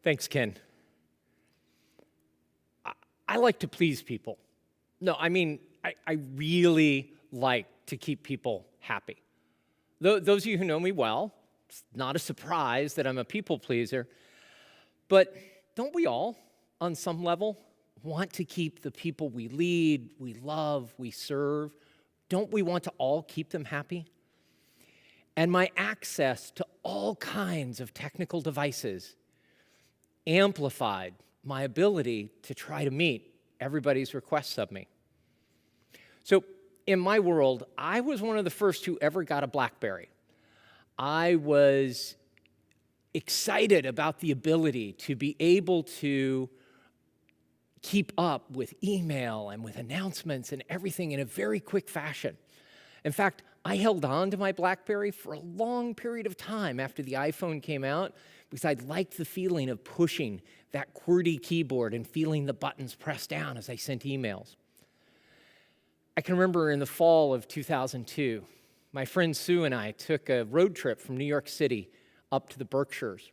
Thanks, Ken. I like to please people. No, I mean, I really like to keep people happy. Those of you who know me well, it's not a surprise that I'm a people pleaser, but don't we all, on some level, want to keep the people we lead, we love, we serve? Don't we want to all keep them happy? And my access to all kinds of technical devices amplified my ability to try to meet everybody's requests of me. So in my world, I was one of the first who ever got a BlackBerry. I was excited about the ability to be able to keep up with email and with announcements and everything in a very quick fashion. In fact, I held on to my BlackBerry for a long period of time after the iPhone came out because I liked the feeling of pushing that QWERTY keyboard and feeling the buttons press down as I sent emails. I can remember in the fall of 2002, my friend Sue and I took a road trip from New York City up to the Berkshires.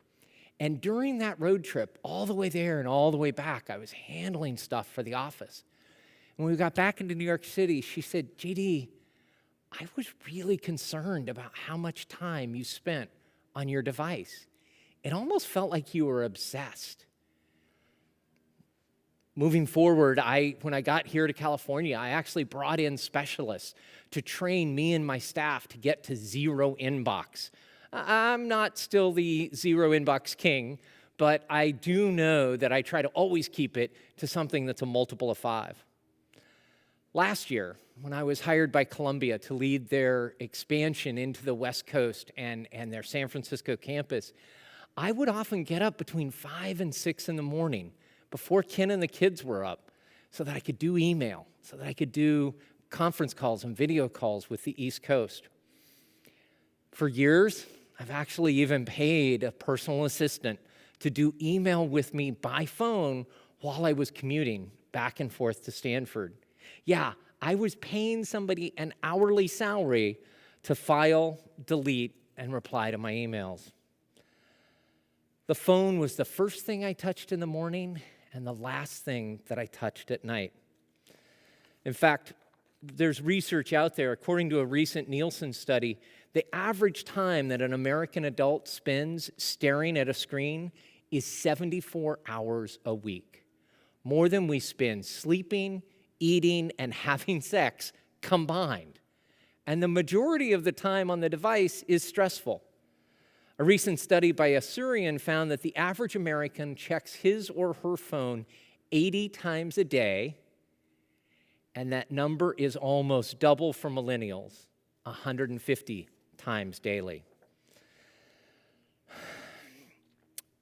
And during that road trip, all the way there and all the way back, I was handling stuff for the office. And when we got back into New York City, she said, JD, I was really concerned about how much time you spent on your device. It almost felt like you were obsessed. Moving forward, when I got here to California, I actually brought in specialists to train me and my staff to get to zero inbox. I'm not still the zero inbox king, but I do know that I try to always keep it to something that's a multiple of 5. Last year, when I was hired by Columbia to lead their expansion into the West Coast and their San Francisco campus, I would often get up between 5 and 6 in the morning before Ken and the kids were up so that I could do email, so that I could do conference calls and video calls with the East Coast. For years, I've actually even paid a personal assistant to do email with me by phone while I was commuting back and forth to Stanford. Yeah, I was paying somebody an hourly salary to file, delete, and reply to my emails. The phone was the first thing I touched in the morning and the last thing that I touched at night. In fact, there's research out there, according to a recent Nielsen study, the average time that an American adult spends staring at a screen is 74 hours a week, more than we spend sleeping, eating, and having sex combined. And the majority of the time on the device is stressful. A recent study by a Syrian found that the average American checks his or her phone 80 times a day, and that number is almost double for millennials, 150 times daily.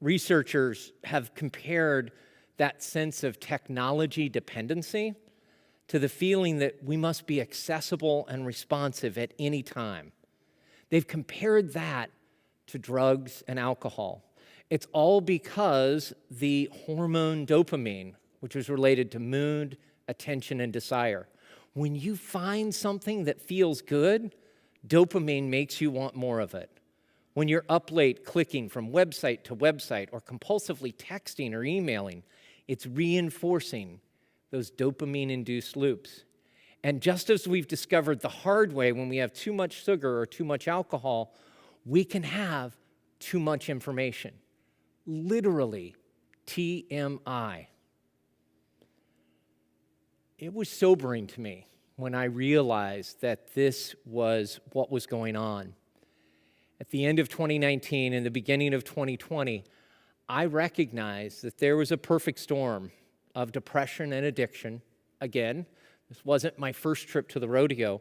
Researchers have compared that sense of technology dependency to the feeling that we must be accessible and responsive at any time. They've compared that to drugs and alcohol. It's all because the hormone dopamine, which is related to mood, attention, and desire. When you find something that feels good, dopamine makes you want more of it. When you're up late clicking from website to website or compulsively texting or emailing, it's reinforcing those dopamine-induced loops. And just as we've discovered the hard way when we have too much sugar or too much alcohol, we can have too much information. Literally, TMI. It was sobering to me when I realized that this was what was going on. At the end of 2019 and the beginning of 2020, I recognized that there was a perfect storm of depression and addiction. Again, this wasn't my first trip to the rodeo,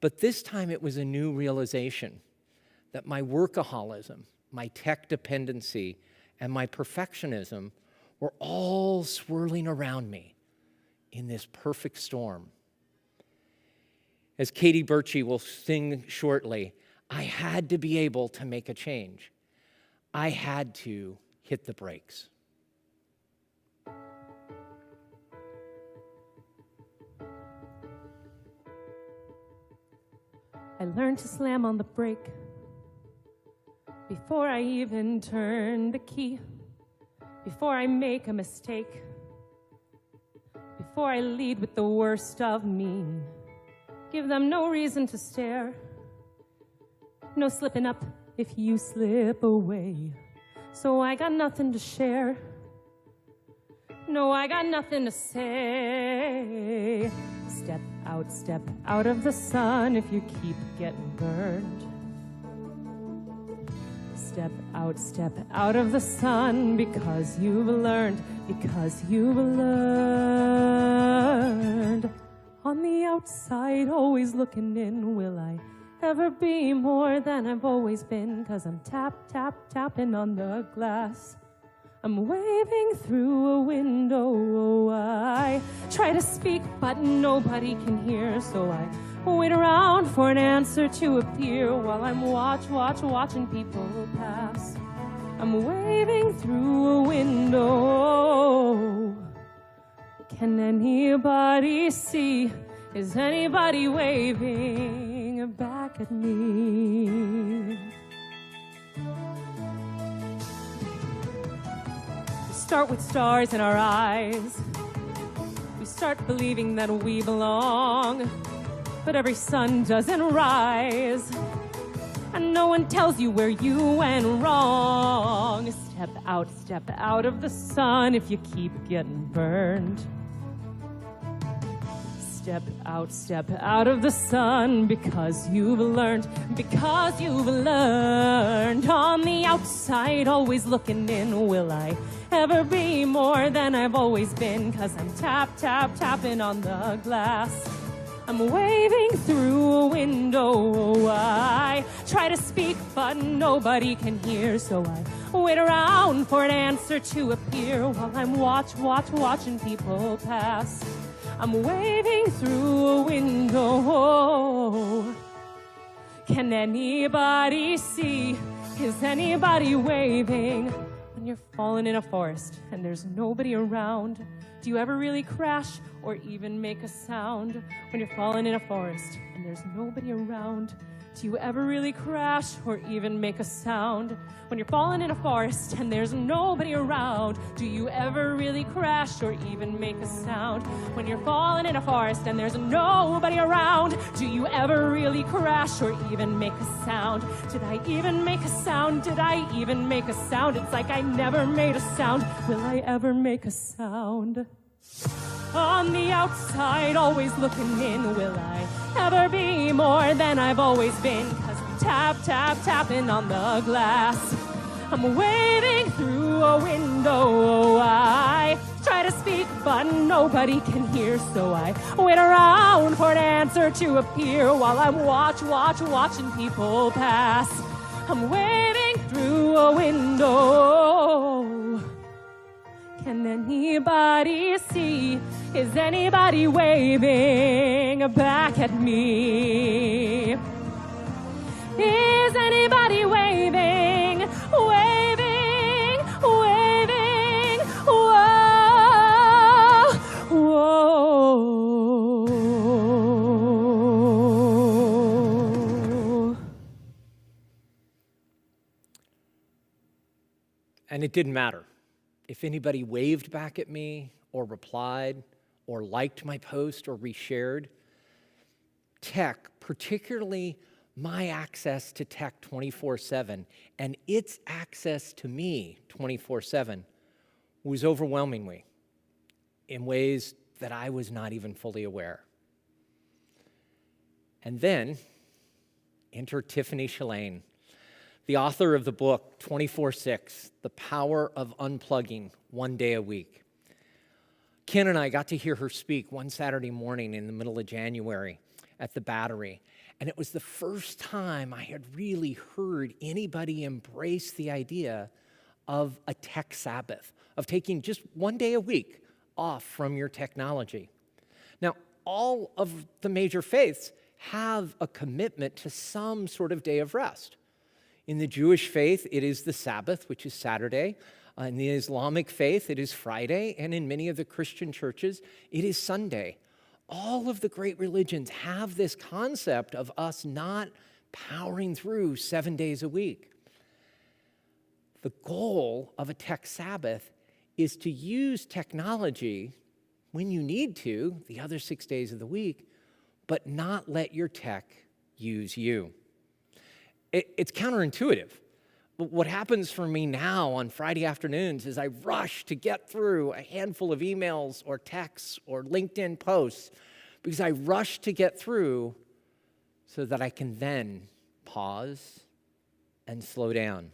but this time it was a new realization that my workaholism, my tech dependency, and my perfectionism were all swirling around me in this perfect storm. As Kaitlin Bertschi will sing shortly, I had to be able to make a change. I had to hit the brakes. I learned to slam on the brake before I even turned the key. before I make a mistake, before I lead with the worst of me. Give them no reason to stare, no slipping up if you slip away. So I got nothing to share, no, I got nothing to say. Step out of the sun if you keep getting burned. Step out of the sun because you've learned, On the outside, always looking in, will I ever be more than I've always been? 'Cause I'm tapping on the glass. I'm waving through a window. I try to speak, but nobody can hear, so I wait around for an answer to appear while I'm watching people pass. I'm waving through a window. Can anybody see? Is anybody waving back at me? We start with stars in our eyes. We start believing that we belong. But every sun doesn't rise, and no one tells you where you went wrong. Step out of the sun if you keep getting burned. Step out of the sun because you've learned, On the outside, always looking in, will I ever be more than I've always been? 'Cause I'm tapping on the glass. I'm waving through a window. I try to speak, but nobody can hear, so I wait around for an answer to appear while I'm watching people pass. I'm waving through a window. Can anybody see? Is anybody waving? When you're falling in a forest and there's nobody around, do you ever really crash or even make a sound? When you're falling in a forest and there's nobody around, do you ever really crash or even make a sound? When you're falling in a forest and there's nobody around, do you ever really crash or even make a sound? When you're falling in a forest and there's nobody around, do you ever really crash or even make a sound? Did I even make a sound? Did I even make a sound? It's like I never made a sound. Will I ever make a sound? On the outside, always looking in, will I ever be more than I've always been? 'Cause I'm tapping on the glass. I'm waving through a window. I try to speak, but nobody can hear, so I wait around for an answer to appear while I'm watching people pass. I'm waving through a window. Can anybody see? Is anybody waving back at me? Is anybody waving? Whoa. And it didn't matter if anybody waved back at me or replied or liked my post or reshared. Tech, particularly my access to tech 24/7 and its access to me 24/7 was overwhelming me in ways that I was not even fully aware. And then enter Tiffany Shalane, the author of the book 24/6, The Power of Unplugging One Day a Week. Ken and I got to hear her speak one Saturday morning in the middle of January at the Battery, and it was the first time I had really heard anybody embrace the idea of a tech Sabbath, of taking just one day a week off from your technology. Now, all of the major faiths have a commitment to some sort of day of rest. In the Jewish faith, it is the Sabbath, which is Saturday. In the Islamic faith, it is Friday. And in many of the Christian churches, it is Sunday. All of the great religions have this concept of us not powering through 7 days a week. The goal of a tech Sabbath is to use technology when you need to, the other 6 days of the week, but not let your tech use you. It's counterintuitive. What happens for me now on Friday afternoons is I rush to get through a handful of emails or texts or LinkedIn posts because I rush to get through so that I can then pause and slow down.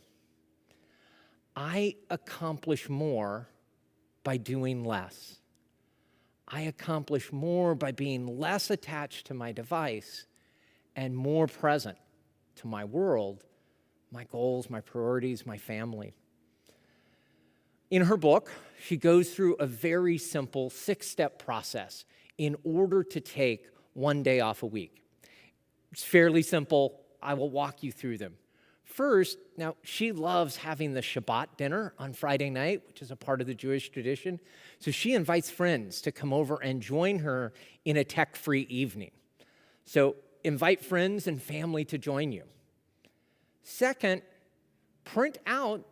I accomplish more by doing less. I accomplish more by being less attached to my device and more present to my world, my goals, my priorities, my family. In her book, she goes through a very simple 6-step process in order to take 1 day off a week. It's fairly simple. I will walk you through them. First, now, she loves having the Shabbat dinner on Friday night, which is a part of the Jewish tradition. So she invites friends to come over and join her in a tech-free evening. So invite friends and family to join you. Second, print out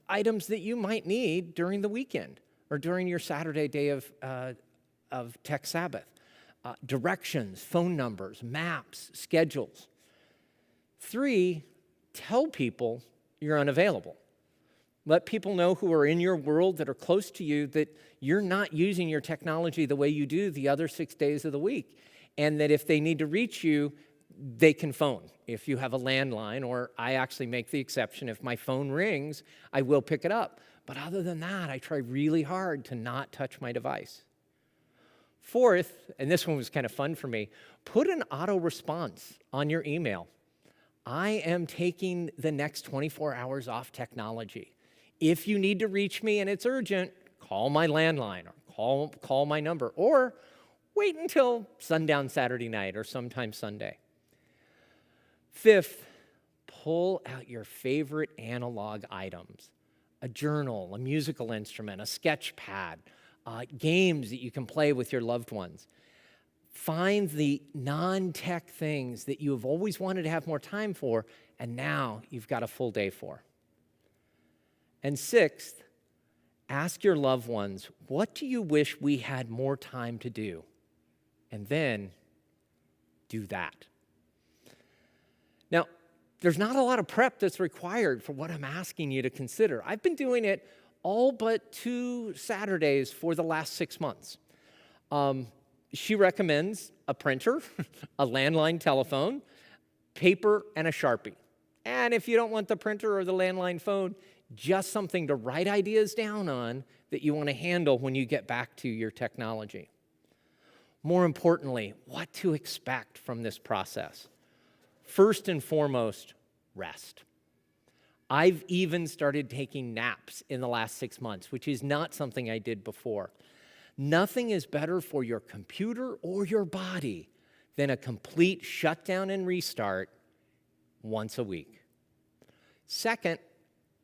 items that you might need during the weekend or during your Saturday day of Tech Sabbath. Directions, phone numbers, maps, schedules. 3, tell people you're unavailable. Let people know who are in your world that are close to you that you're not using your technology the way you do the other 6 days of the week, and that if they need to reach you, they can phone. If you have a landline, or I actually make the exception, if my phone rings, I will pick it up. But other than that, I try really hard to not touch my device. Fourth, and this one was kind of fun for me, put an auto response on your email. I am taking the next 24 hours off technology. If you need to reach me and it's urgent, call my landline or call my number, or wait until sundown Saturday night or sometime Sunday. Fifth, pull out your favorite analog items, a journal, a musical instrument, a sketch pad, games that you can play with your loved ones. Find the non-tech things that you have always wanted to have more time for, and now you've got a full day for. And sixth, ask your loved ones, what do you wish we had more time to do? And then do that. Now, there's not a lot of prep that's required for what I'm asking you to consider. I've been doing it all but 2 Saturdays for the last 6 months. She recommends a printer, a landline telephone, paper, and a Sharpie. And if you don't want the printer or the landline phone, just something to write ideas down on that you want to handle when you get back to your technology. More importantly, what to expect from this process. First and foremost, rest. I've even started taking naps in the last 6 months, which is not something I did before. Nothing is better for your computer or your body than a complete shutdown and restart once a week. Second,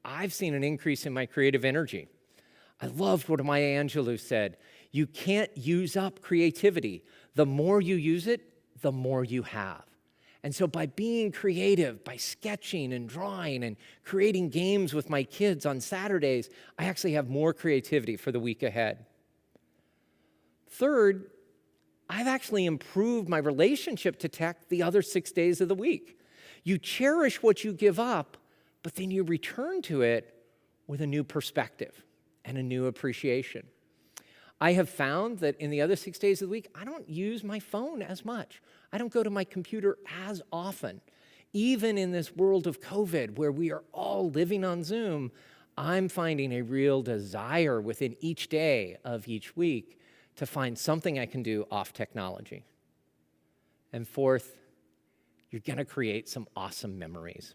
I've seen an increase in my creative energy. I loved what Maya Angelou said. You can't use up creativity. The more you use it, the more you have. And so by being creative, by sketching and drawing and creating games with my kids on Saturdays, I actually have more creativity for the week ahead. Third, I've actually improved my relationship to tech the other 6 days of the week. You cherish what you give up, but then you return to it with a new perspective and a new appreciation. I have found that in the other 6 days of the week, I don't use my phone as much. I don't go to my computer as often. Even in this world of COVID, where we are all living on Zoom, I'm finding a real desire within each day of each week to find something I can do off technology. And fourth, you're going to create some awesome memories.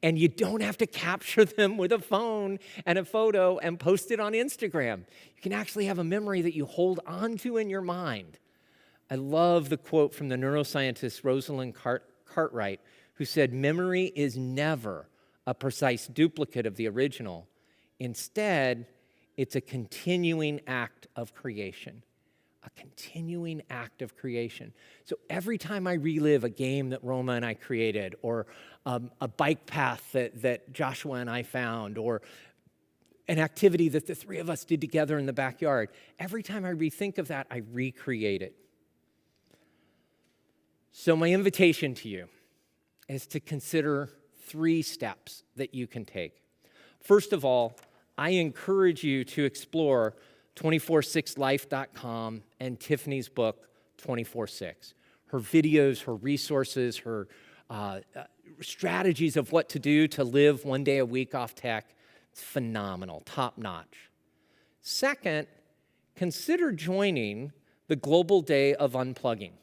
And you don't have to capture them with a phone and a photo and post it on Instagram. You can actually have a memory that you hold on to in your mind. I love the quote from the neuroscientist Rosalind Cartwright, who said, "Memory is never a precise duplicate of the original. Instead, it's a continuing act of creation." A continuing act of creation. So every time I relive a game that Roma and I created, or a bike path that Joshua and I found, or an activity that the three of us did together in the backyard. Every time I rethink of that, I recreate it. So my invitation to you is to consider 3 steps that you can take. First of all, I encourage you to explore 246life.com and Tiffany's book, 24/6. Her videos, her resources, her strategies of what to do to live one day a week off tech, it's phenomenal, top notch. Second, consider joining the Global Day of Unplugging.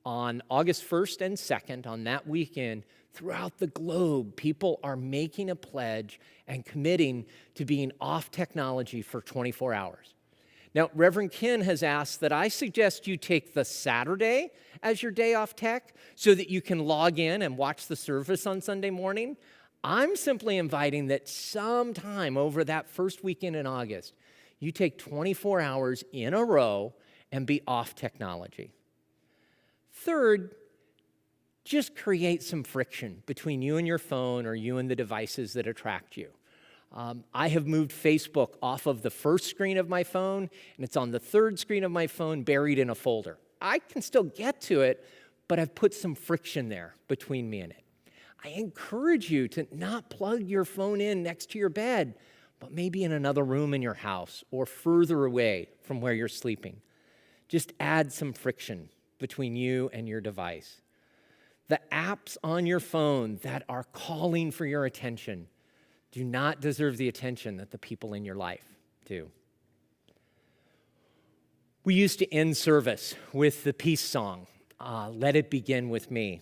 On August 1st and 2nd, on that weekend, throughout the globe, people are making a pledge and committing to being off technology for 24 hours. Now, Reverend Ken has asked that I suggest you take the Saturday as your day off tech so that you can log in and watch the service on Sunday morning. I'm simply inviting that sometime over that first weekend in August, you take 24 hours in a row and be off technology. Third, just create some friction between you and your phone or you and the devices that attract you. I have moved Facebook off of the first screen of my phone, and it's on the third screen of my phone buried in a folder. I can still get to it, but I've put some friction there between me and it. I encourage you to not plug your phone in next to your bed, but maybe in another room in your house or further away from where you're sleeping. Just add some friction between you and your device. The apps on your phone that are calling for your attention do not deserve the attention that the people in your life do. We used to end service with the peace song, Let It Begin With Me.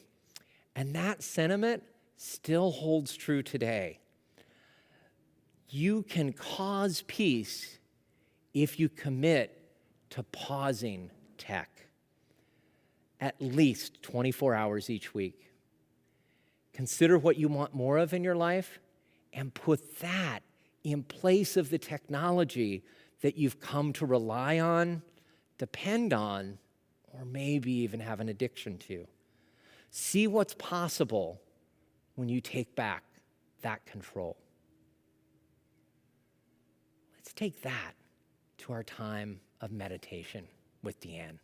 And that sentiment still holds true today. You can cause peace if you commit to pausing tech at least 24 hours each week. Consider what you want more of in your life and put that in place of the technology that you've come to rely on, depend on, or maybe even have an addiction to. See what's possible when you take back that control. Let's take that to our time of meditation with Deanne.